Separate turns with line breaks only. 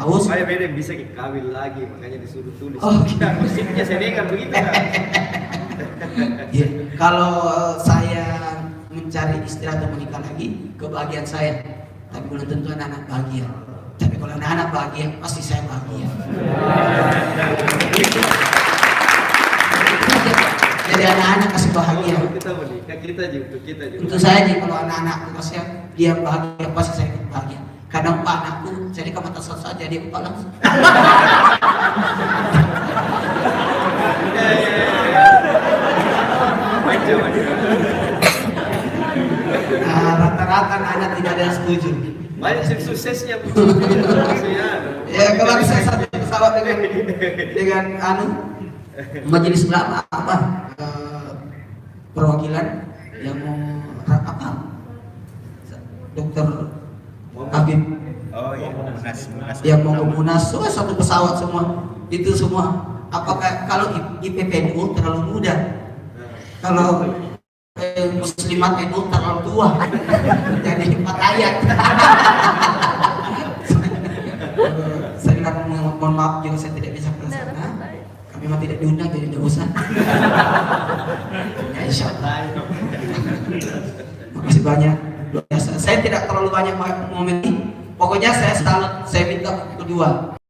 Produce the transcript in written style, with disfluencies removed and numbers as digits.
haus.
Saya beda bisa kawin lagi, makanya disuruh tulis.
Oh.
Nah, musiknya saya dengar begitu kan.
Ya, kalau saya mencari istri atau menikah lagi, kebahagiaan saya. Tapi belum tentu anak-anak bahagia. Tapi kalau anak-anak bahagia, pasti saya bahagia. Jadi anak-anak kasih bahagia.
Kita menikah, kita juga.
Untuk saya nih, kalau anak-anakku kasih dia bahagia, pasti saya ikut bahagia. Kadang pak anakku, jadi kamu tak saja dia lupa langsung. Nah, rata-rata anak tidak ada yang setuju.
Banyak suksesnya.
Ya kalau saya satu pesawat dengan majelis ulama apa perwakilan yang mau apa dokter Habib yang mau munas satu pesawat semua itu semua. Apakah kalau IPPNU terlalu muda, kalau Muslimat NU terlalu tua, jadi 4 ayat. Saya mohon maaf juga saya tidak bisa ke sana. Kami memang tidak diundang jadi tidak usah. Ya insya Allah. Makasih banyak. Saya tidak terlalu banyak momen ini. Pokoknya saya minta kedua.